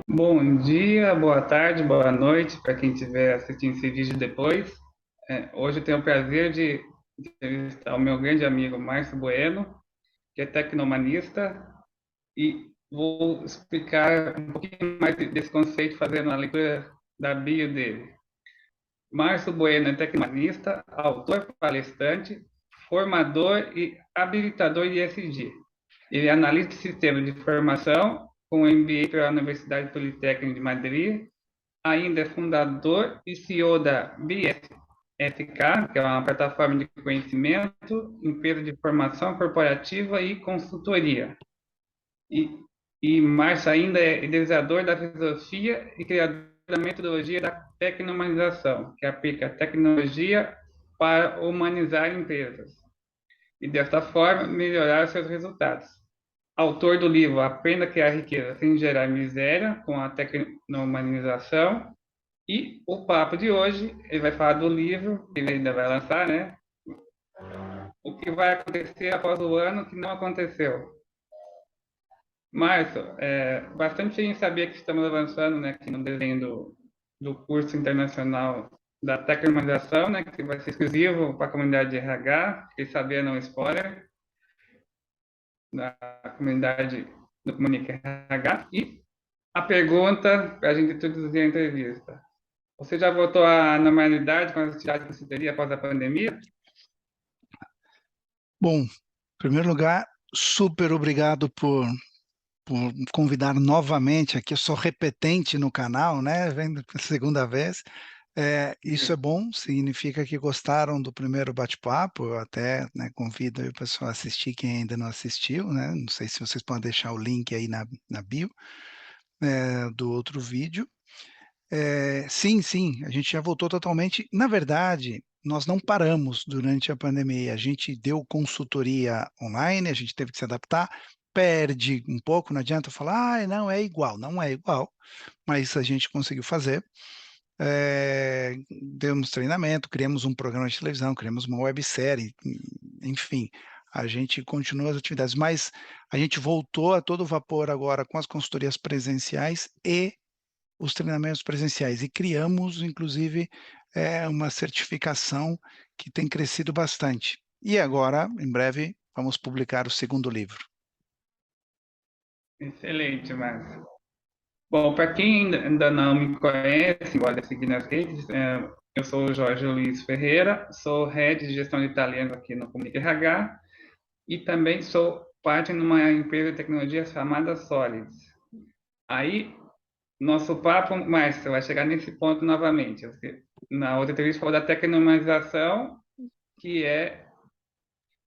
Bom dia, boa tarde, boa noite para quem estiver assistindo esse vídeo depois. Hoje eu tenho o prazer de entrevistar o meu grande amigo Márcio Bueno, que é tecnomanista, e vou explicar um pouquinho mais desse conceito fazendo a leitura da bio dele. Márcio Bueno é tecnomanista, autor, palestrante, formador e habilitador de ESG. Ele é analista de sistemas de informação com MBA pela Universidade Politécnica de Madrid. Ainda é fundador e CEO da BSFK, que é uma plataforma de conhecimento, empresa de formação corporativa e consultoria. E Márcio ainda é idealizador da filosofia e criador da metodologia da tecnomanização, que aplica tecnologia para humanizar empresas e, desta forma, melhorar seus resultados. Autor do livro Aprenda a Criar Riqueza Sem Gerar Miséria, com a tecnomanização. E o papo de hoje, ele vai falar do livro que ele ainda vai lançar, né? O que vai acontecer após o ano que não aconteceu. Márcio, bastante gente sabia que estamos avançando, né, aqui no desenho do curso internacional da tecnologização, né, que vai ser exclusivo para a comunidade de RH, que sabia não spoiler, da comunidade do Comunica RH. E a pergunta para a gente introduzir a entrevista. Você já voltou à normalidade com as atividades que você teria após a pandemia? Bom, em primeiro lugar, super obrigado por convidar novamente aqui. Eu sou repetente no canal, né? Vendo pela segunda vez. Isso é bom, significa que gostaram do primeiro bate-papo. Eu até, né, convido aí o pessoal a assistir, quem ainda não assistiu, né? Não sei se vocês podem deixar o link aí na bio do outro vídeo. Sim, a gente já voltou totalmente. Na verdade, nós não paramos durante a pandemia. A gente deu consultoria online, a gente teve que se adaptar, perde um pouco, não adianta falar, não é igual. Não é igual, mas a gente conseguiu fazer. Demos treinamento, criamos um programa de televisão, criamos uma websérie, enfim, a gente continua as atividades, mas a gente voltou a todo vapor agora com as consultorias presenciais e os treinamentos presenciais e criamos, inclusive, uma certificação que tem crescido bastante. E agora, em breve, vamos publicar o segundo livro. Excelente, Márcio. Bom, para quem ainda não me conhece, gosta de seguir nas redes, eu sou o Jorge Luiz Ferreira, sou Head de Gestão de Talentos aqui no Comunica RH e também sou parte de uma empresa de tecnologia chamada Solids. Aí, nosso papo, Márcio, vai chegar nesse ponto novamente. Na outra entrevista falou da tecnologização, que é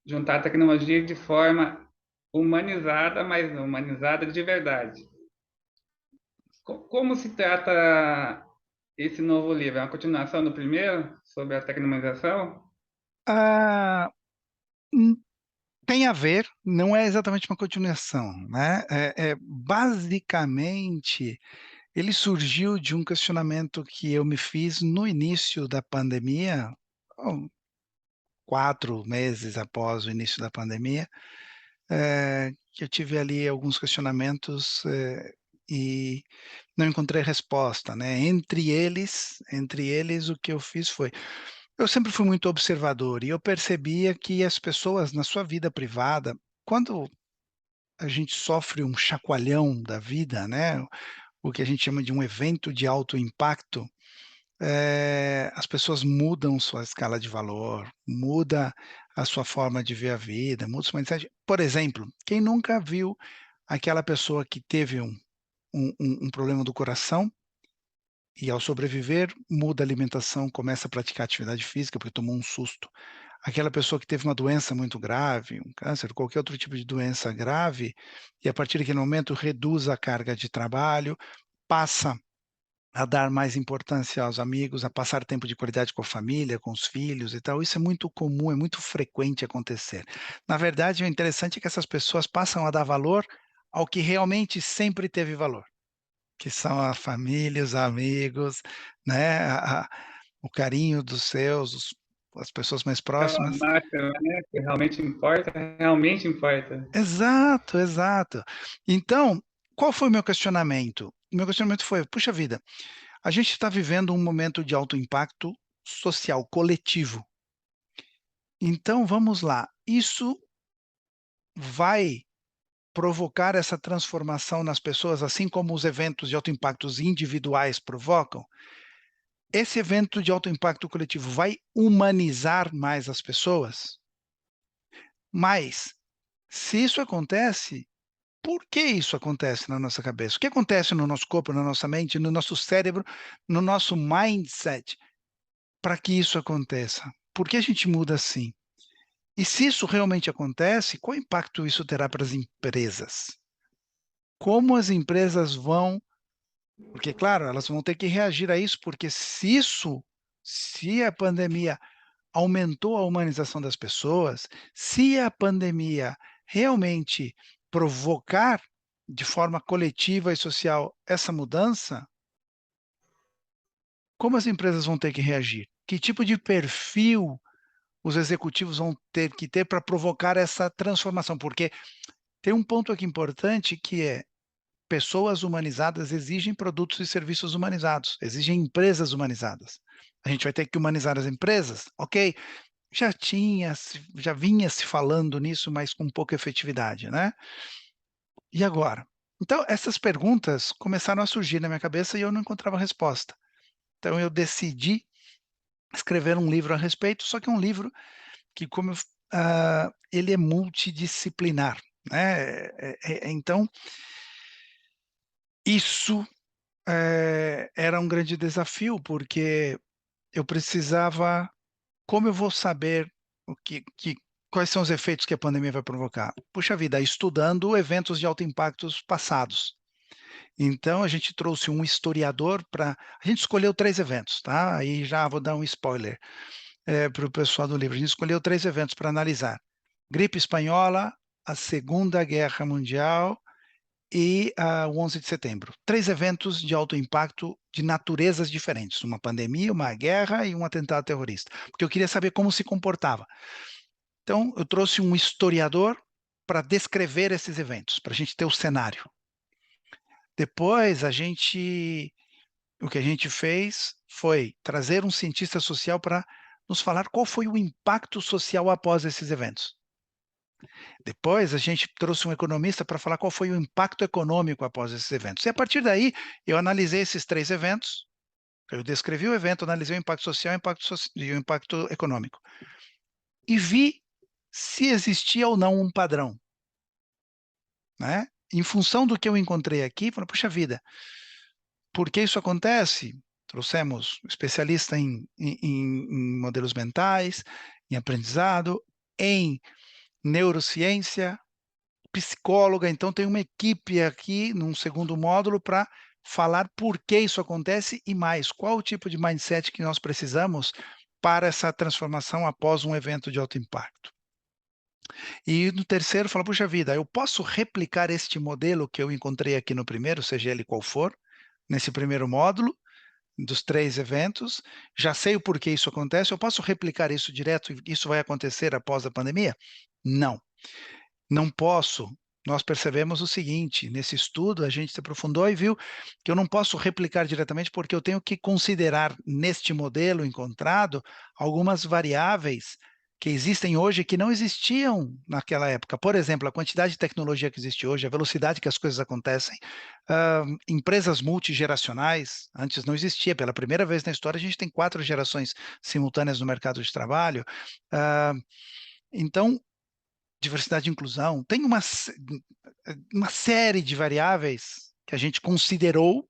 juntar a tecnologia de forma humanizada, mas não humanizada de verdade. Como se trata esse novo livro? É uma continuação do primeiro, sobre a tecnologização? Ah, hum, tem a ver, não é exatamente uma continuação, né? Basicamente, ele surgiu de um questionamento que eu me fiz no início da pandemia, 4 meses após o início da pandemia, que eu tive ali alguns questionamentos, e não encontrei resposta, né. Entre eles, o que eu fiz foi eu sempre fui muito observador e eu percebia que as pessoas na sua vida privada, quando a gente sofre um chacoalhão da vida, né, o que a gente chama de um evento de alto impacto, as pessoas mudam sua escala de valor, muda a sua forma de ver a vida, muda sua mindset. Por exemplo, quem nunca viu aquela pessoa que teve um problema do coração e, ao sobreviver, muda a alimentação, começa a praticar atividade física porque tomou um susto. Aquela pessoa que teve uma doença muito grave, um câncer, qualquer outro tipo de doença grave, e a partir daquele momento reduz a carga de trabalho, passa a dar mais importância aos amigos, a passar tempo de qualidade com a família, com os filhos e tal. Isso é muito comum, é muito frequente acontecer. Na verdade, o interessante é que essas pessoas passam a dar valor ao que realmente sempre teve valor, que são a família, os amigos, né, o carinho dos seus, as pessoas mais Aquela próximas. máscara, né, que realmente importa. Exato, exato. Então, qual foi o meu questionamento? O meu questionamento foi: puxa vida, a gente está vivendo um momento de alto impacto social coletivo. Então, vamos lá. Isso vai provocar essa transformação nas pessoas, assim como os eventos de alto impacto individuais provocam? Esse evento de alto impacto coletivo vai humanizar mais as pessoas? Mas, se isso acontece, por que isso acontece na nossa cabeça? O que acontece no nosso corpo, na nossa mente, no nosso cérebro, no nosso mindset, para que isso aconteça? Por que a gente muda assim? E se isso realmente acontece, qual impacto isso terá para as empresas? Como as empresas vão, porque claro, elas vão ter que reagir a isso, porque se a pandemia aumentou a humanização das pessoas, se a pandemia realmente provocar de forma coletiva e social essa mudança, como as empresas vão ter que reagir? Que tipo de perfil os executivos vão ter que ter para provocar essa transformação? Porque tem um ponto aqui importante que é: pessoas humanizadas exigem produtos e serviços humanizados, exigem empresas humanizadas. A gente vai ter que humanizar as empresas? Ok, já vinha se falando nisso, mas com pouca efetividade, né. E agora? Então essas perguntas começaram a surgir na minha cabeça e eu não encontrava resposta. Então eu decidi escrever um livro a respeito, só que é um livro que ele é multidisciplinar, né, então isso, era um grande desafio, porque eu precisava. Como eu vou saber o que quais são os efeitos que a pandemia vai provocar? Puxa vida, estudando eventos de alto impactos passados. Então a gente trouxe um historiador para a gente escolheu 3 eventos, tá, aí já vou dar um spoiler, para o pessoal do livro. A gente escolheu 3 eventos para analisar: gripe espanhola, a Segunda Guerra Mundial e o 11 de setembro. 3 eventos de alto impacto de naturezas diferentes, uma pandemia, uma guerra e um atentado terrorista, porque eu queria saber como se comportava. Então, eu trouxe um historiador para descrever esses eventos, para a gente ter o cenário. Depois, o que a gente fez foi trazer um cientista social para nos falar qual foi o impacto social após esses eventos. Depois, a gente trouxe um economista para falar qual foi o impacto econômico após esses eventos. E a partir daí, eu analisei esses 3 eventos, eu descrevi o evento, analisei o impacto social e o impacto econômico. E vi se existia ou não um padrão, né. Em função do que eu encontrei aqui, falei: "Puxa vida, por que isso acontece?". Trouxemos especialista em modelos mentais, em aprendizado, em neurociência, psicóloga, então tem uma equipe aqui num segundo módulo para falar por que isso acontece e mais, qual o tipo de mindset que nós precisamos para essa transformação após um evento de alto impacto. E no terceiro fala: "Puxa vida, eu posso replicar este modelo que eu encontrei aqui no primeiro, seja ele qual for, nesse primeiro módulo, dos 3 eventos, já sei o porquê isso acontece, eu posso replicar isso direto e isso vai acontecer após a pandemia? Não. Não posso. Nós percebemos o seguinte, nesse estudo a gente se aprofundou e viu que eu não posso replicar diretamente, porque eu tenho que considerar neste modelo encontrado algumas variáveis que existem hoje que não existiam naquela época. Por exemplo, a quantidade de tecnologia que existe hoje, a velocidade que as coisas acontecem, empresas multigeracionais, antes não existia. Pela primeira vez na história, a gente tem 4 gerações simultâneas no mercado de trabalho. Hã, então diversidade e inclusão, tem uma série de variáveis que a gente considerou,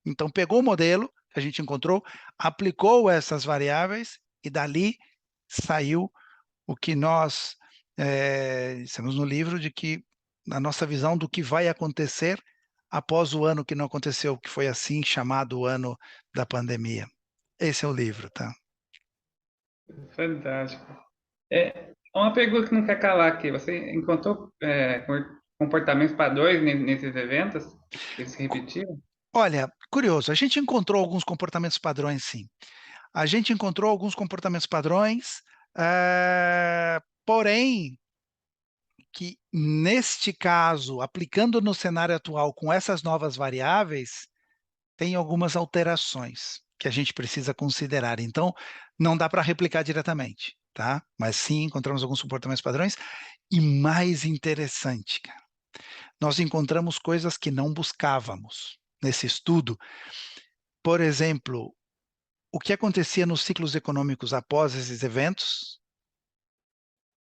então pegou o modelo que a gente encontrou, aplicou essas variáveis e dali saiu o que nós, dissemos no livro de que a nossa visão do que vai acontecer após o ano que não aconteceu, que foi assim chamado o ano da pandemia. Esse é o livro, tá. Fantástico. Uma pergunta que não quer calar aqui. Você encontrou comportamentos padrões nesses eventos? Eles se repetiram? Olha, curioso, a gente encontrou alguns comportamentos padrões sim. A gente encontrou alguns comportamentos padrões, porém, que neste caso, aplicando no cenário atual com essas novas variáveis, tem algumas alterações que a gente precisa considerar. Então, não dá para replicar diretamente, tá? Mas sim encontramos alguns comportamentos padrões e mais interessante, cara, nós encontramos coisas que não buscávamos nesse estudo. Por exemplo, o que acontecia nos ciclos econômicos após esses eventos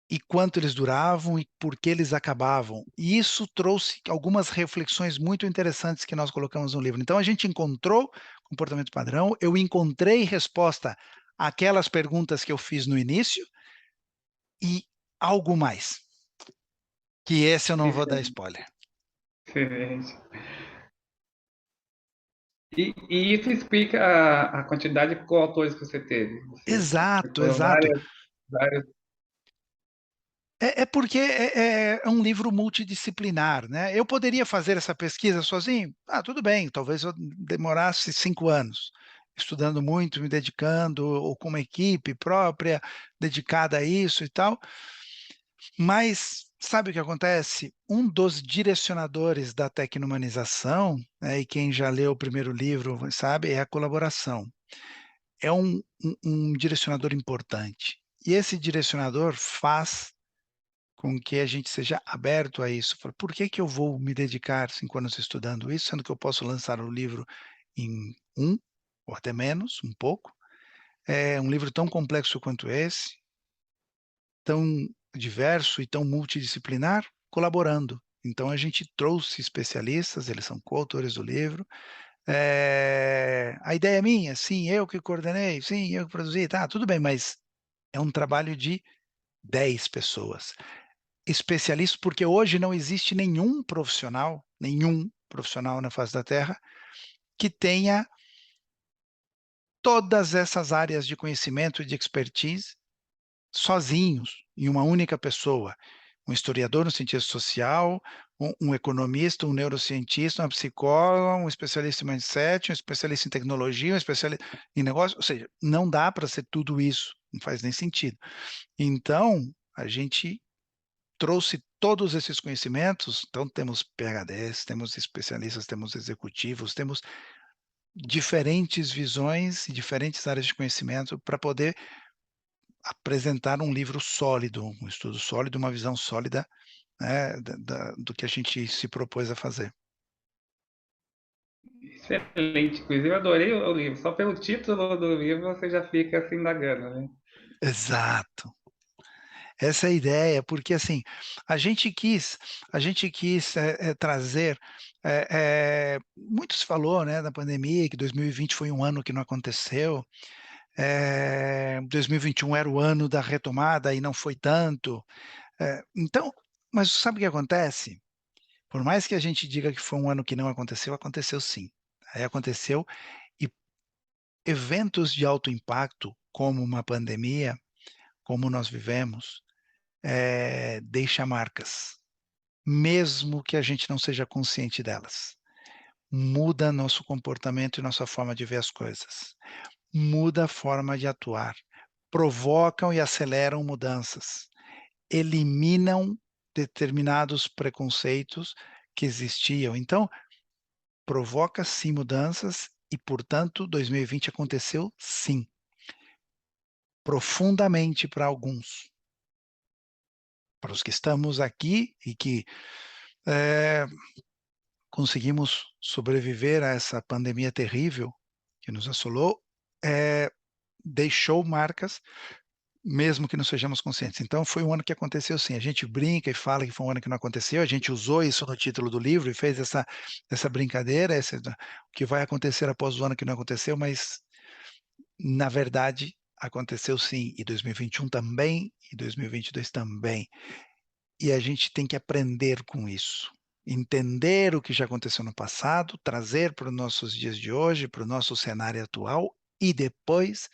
e quanto eles duravam e por que eles acabavam. E isso trouxe algumas reflexões muito interessantes que nós colocamos no livro. Então a gente encontrou comportamento padrão, eu encontrei resposta àquelas perguntas que eu fiz no início e algo mais, que esse eu não vou dar spoiler. Excelente. E isso explica a quantidade de coautores que você teve. Você Exato, procurou exato. várias. É porque é um livro multidisciplinar, né. Eu poderia fazer essa pesquisa sozinho? Ah, tudo bem, talvez eu demorasse 5 anos, estudando muito, me dedicando, ou com uma equipe própria, dedicada a isso e tal. Mas sabe o que acontece? Um dos direcionadores da tecno-humanização, né, e quem já leu o primeiro livro sabe, é a colaboração. É um direcionador importante. E esse direcionador faz com que a gente seja aberto a isso. Fala: "Por que que eu vou me dedicar 5 anos estudando isso, sendo que eu posso lançar o livro em um ou até menos, um pouco? É um livro tão complexo quanto esse, tão diverso e tão multidisciplinar, colaborando". Então a gente trouxe especialistas, eles são coautores do livro. A ideia é minha? Sim, eu que coordenei, sim, eu que produzi, tá, tudo bem, mas é um trabalho de 10 pessoas. Especialista, porque hoje não existe nenhum profissional na face da terra, que tenha todas essas áreas de conhecimento e de expertise sozinhos, em uma única pessoa. Um historiador no sentido social, um economista, um neurocientista, uma psicóloga, um especialista em mindset, um especialista em tecnologia, um especialista em negócio, ou seja, não dá para ser tudo isso, não faz nem sentido. Então, a gente trouxe todos esses conhecimentos, então temos PhDs, temos especialistas, temos executivos, temos diferentes visões e diferentes áreas de conhecimento para poder apresentar um livro sólido, um estudo sólido, uma visão sólida, né, do que a gente se propôs a fazer. Excelente. Inclusive, eu adorei o livro. Só pelo título do livro você já fica se indagando, né? Exato. Essa é a ideia, porque assim, a gente quis trazer, muito se falou, né, da pandemia, que 2020 foi um ano que não aconteceu, 2021 era o ano da retomada e não foi tanto. Então, mas sabe o que acontece? Por mais que a gente diga que foi um ano que não aconteceu, aconteceu sim. Aí aconteceu e eventos de alto impacto, como uma pandemia, como nós vivemos, deixa marcas, mesmo que a gente não seja consciente delas. Muda nosso comportamento e nossa forma de ver as coisas. Muda a forma de atuar. Provocam e aceleram mudanças. Eliminam determinados preconceitos que existiam. Então, provoca sim mudanças e, portanto, 2020 aconteceu sim, profundamente para alguns. Para os que estamos aqui e que, eh, conseguimos sobreviver a essa pandemia terrível que nos assolou, deixou marcas, mesmo que não sejamos conscientes. Então foi um ano que aconteceu sim, a gente brinca e fala que foi um ano que não aconteceu, a gente usou isso no título do livro e fez essa brincadeira, o que vai acontecer após o ano que não aconteceu, mas na verdade aconteceu sim, e 2021 também, e 2022 também. E a gente tem que aprender com isso, entender o que já aconteceu no passado, trazer para os nossos dias de hoje, para o nosso cenário atual e depois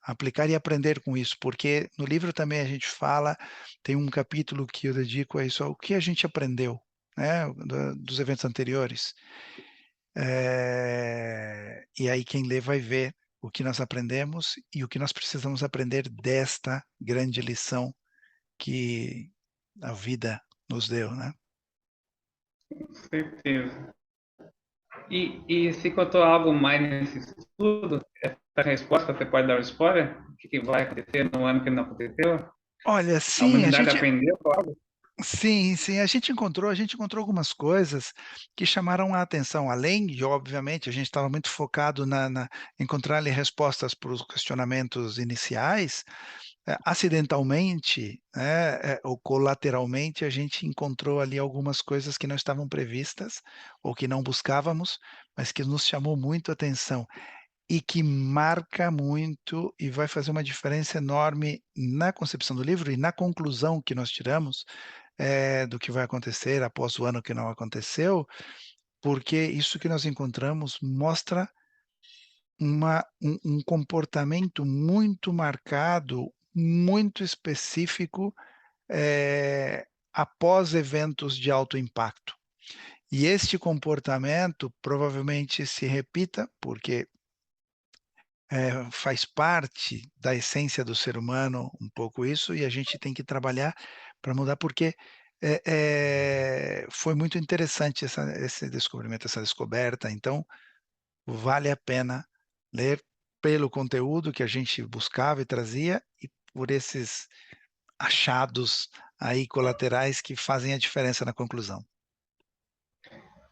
aplicar e aprender com isso, porque no livro também a gente fala, tem um capítulo que eu dedico a isso, ao que a gente aprendeu, né, dos eventos anteriores. E aí quem lê vai ver o que nós aprendemos e o que nós precisamos aprender desta grande lição que a vida nos deu, né? Com certeza. E se contou algo mais nesse estudo, essa resposta, você pode dar um spoiler? O que vai acontecer no ano que não aconteceu? Olha, A sim, a humanidade gente aprendeu algo? sim, a gente encontrou algumas coisas que chamaram a atenção, além de, obviamente, a gente estava muito focado na encontrar ali respostas para os questionamentos iniciais, acidentalmente, né, ou colateralmente, a gente encontrou ali algumas coisas que não estavam previstas, ou que não buscávamos, mas que nos chamou muito a atenção, e que marca muito e vai fazer uma diferença enorme na concepção do livro e na conclusão que nós tiramos, do que vai acontecer após o ano que não aconteceu, porque isso que nós encontramos mostra um comportamento muito marcado, muito específico, após eventos de alto impacto. E este comportamento provavelmente se repita, porque faz parte da essência do ser humano um pouco isso, e a gente tem que trabalhar para mudar, porque foi muito interessante esse descobrimento, essa descoberta. Então, vale a pena ler pelo conteúdo que a gente buscava e trazia, e por esses achados aí colaterais que fazem a diferença na conclusão.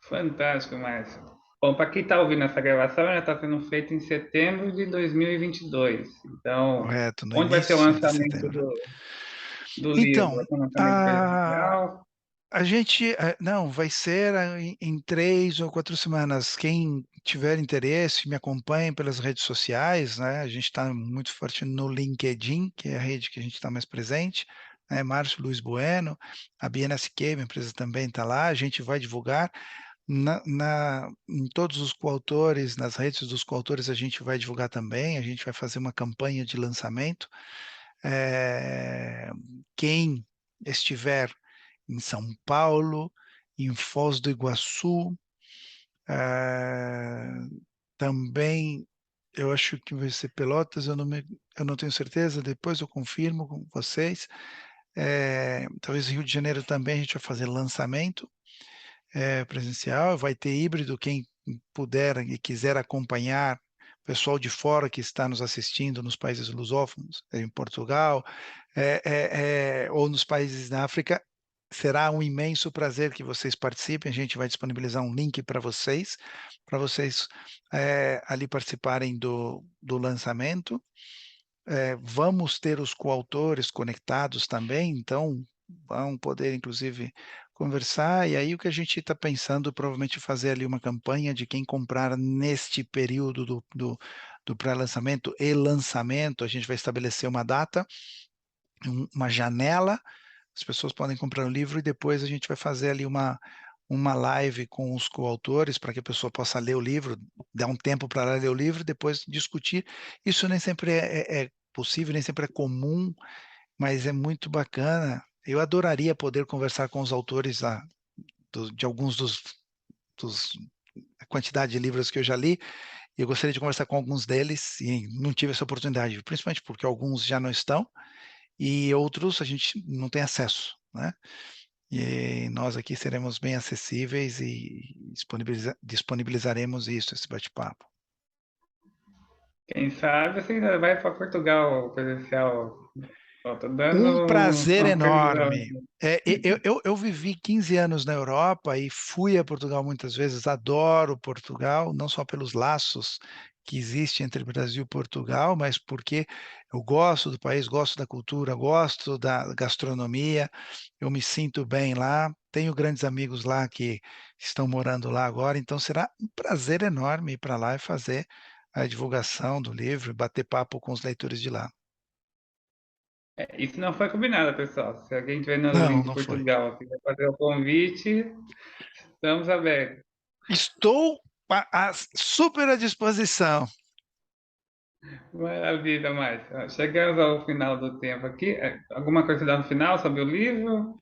Fantástico, Márcio. Bom, para quem está ouvindo essa gravação, ela está sendo feita em setembro de 2022. Então, Correto, no onde vai ser o início de lançamento setembro. do livro? Então, Vai ser um lançamento a presencial? A gente, não, vai ser em 3 ou 4 semanas. Quem tiver interesse, me acompanhe pelas redes sociais, né? A gente está muito forte no LinkedIn, que é a rede que a gente está mais presente, né? Márcio Luiz Bueno, a BNSQ, minha empresa também está lá. A gente vai divulgar em todos os coautores, nas redes dos coautores, a gente vai divulgar também. A gente vai fazer uma campanha de lançamento. Eh, Quem estiver em São Paulo, em Foz do Iguaçu, ah, também eu acho que vai ser Pelotas, eu não tenho certeza, depois eu confirmo com vocês. Talvez Rio de Janeiro também a gente vai fazer lançamento presencial, vai ter híbrido, quem puder e quiser acompanhar, pessoal de fora que está nos assistindo nos países lusófonos, em Portugal, ou nos países da África, será um imenso prazer que vocês participem. A gente vai disponibilizar um link para vocês ali participarem do lançamento. Vamos ter os coautores conectados também, então vão poder, inclusive, conversar. E aí o que a gente está pensando, provavelmente fazer ali uma campanha de quem comprar neste período do pré-lançamento e lançamento, a gente vai estabelecer uma data, uma janela, as pessoas podem comprar o livro e depois a gente vai fazer ali uma live com os coautores para que a pessoa possa ler o livro, dar um tempo para ela ler o livro e depois discutir. Isso nem sempre é possível, nem sempre é comum, mas é muito bacana. Eu adoraria poder conversar com os autores de alguns dos a quantidade de livros que eu já li. Eu gostaria de conversar com alguns deles e não tive essa oportunidade, principalmente porque alguns já não estão e outros a gente não tem acesso, né? E nós aqui seremos bem acessíveis e disponibilizaremos isso, esse bate-papo. Quem sabe você ainda vai para Portugal presencial. Estou dando Um prazer uma previsão. enorme. Eu vivi 15 anos na Europa e fui a Portugal muitas vezes. Adoro Portugal, não só pelos laços que existem entre Brasil e Portugal, mas porque eu gosto do país, gosto da cultura, gosto da gastronomia, eu me sinto bem lá. Tenho grandes amigos lá que estão morando lá agora, então será um prazer enorme ir para lá e fazer a divulgação do livro, e bater papo com os leitores de lá. Isso não foi combinado, pessoal. Se alguém estiver nos Não, ouvindo de não foi. Portugal, quiser fazer o convite, estamos abertos. Estou super à disposição. Maravilha, Márcio. Chegamos ao final do tempo aqui. Alguma coisa dá no final sobre o livro?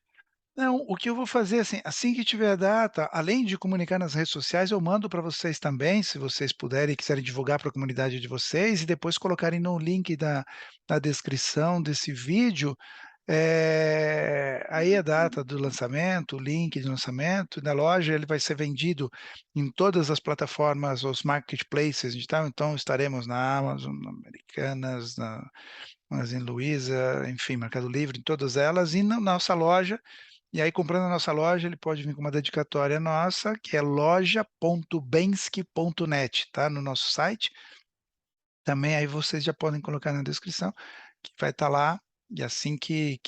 Não, o que eu vou fazer, assim que tiver a data, além de comunicar nas redes sociais, eu mando para vocês também, se vocês puderem e quiserem divulgar para a comunidade de vocês, e depois colocarem no link da descrição desse vídeo, aí a data do lançamento, o link de lançamento, na loja ele vai ser vendido em todas as plataformas, os marketplaces e tal, então estaremos na Amazon, na Americanas, na Magazine Luiza, enfim, Mercado Livre, em todas elas, e na nossa loja, e aí comprando na nossa loja, ele pode vir com uma dedicatória nossa, que é loja.bensky.net, tá, no nosso site. Também aí vocês já podem colocar na descrição, que vai estar lá, e assim que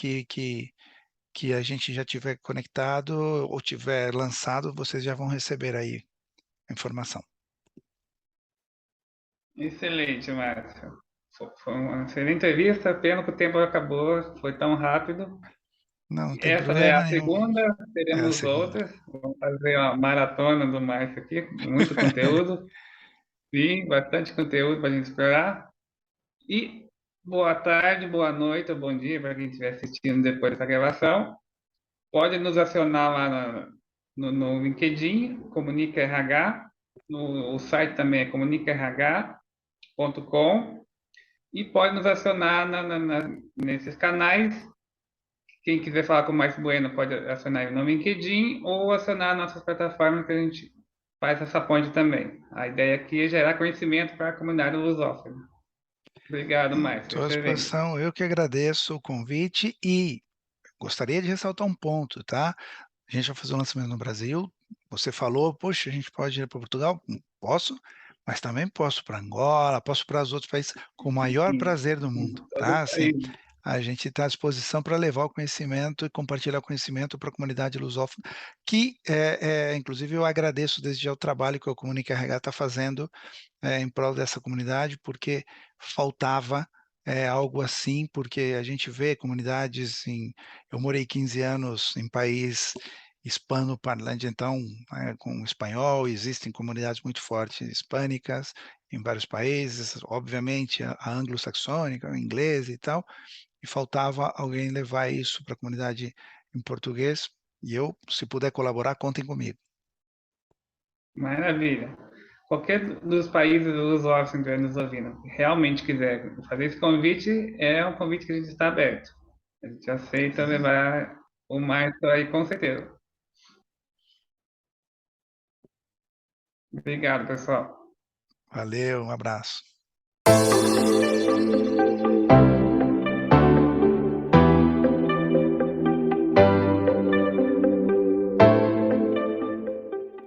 a gente já tiver conectado ou tiver lançado, vocês já vão receber aí a informação. Excelente, Márcio. Foi uma excelente entrevista, pena que o tempo acabou, foi tão rápido. Não, não tem Essa é problema a nenhum. segunda, É a teremos segunda. outras. Vamos fazer uma maratona do Márcio aqui, muito conteúdo. Sim, bastante conteúdo para a gente explorar. E boa tarde, boa noite ou bom dia para quem estiver assistindo depois dessa gravação. Pode nos acionar lá no LinkedIn, Comunica RH. O site também é comunicarh.com. E pode nos acionar nesses canais. Quem quiser falar com o Márcio Bueno pode acionar no LinkedIn ou acionar nossas plataformas que a gente faz essa ponte também. A ideia aqui é gerar conhecimento para a comunidade lusófona. Obrigado, Márcio. Estou à Excelente. disposição, eu que agradeço o convite e gostaria de ressaltar um ponto, tá? A gente vai fazer um lançamento no Brasil. Você falou, poxa, a gente pode ir para Portugal? Posso, mas também posso para Angola, posso para os outros países com o maior Sim, prazer do mundo, todo tá? o Assim, país. a gente está à disposição para levar o conhecimento e compartilhar o conhecimento para a comunidade lusófona, que, inclusive, eu agradeço desde já o trabalho que o Comunica RH está fazendo em prol dessa comunidade, porque faltava algo assim, porque a gente vê comunidades eu morei 15 anos em país hispano-parlante, então, com espanhol, existem comunidades muito fortes hispânicas em vários países, obviamente a anglo-saxônica, o inglês e tal, e faltava alguém levar isso para a comunidade em português, e eu, se puder colaborar, contem comigo. Maravilha. Qualquer dos países lusófonos que estiver nos ouvindo, que realmente quiser fazer esse convite, é um convite que a gente está aberto. A gente aceita levar o Márcio aí com certeza. Obrigado, pessoal. Valeu, um abraço.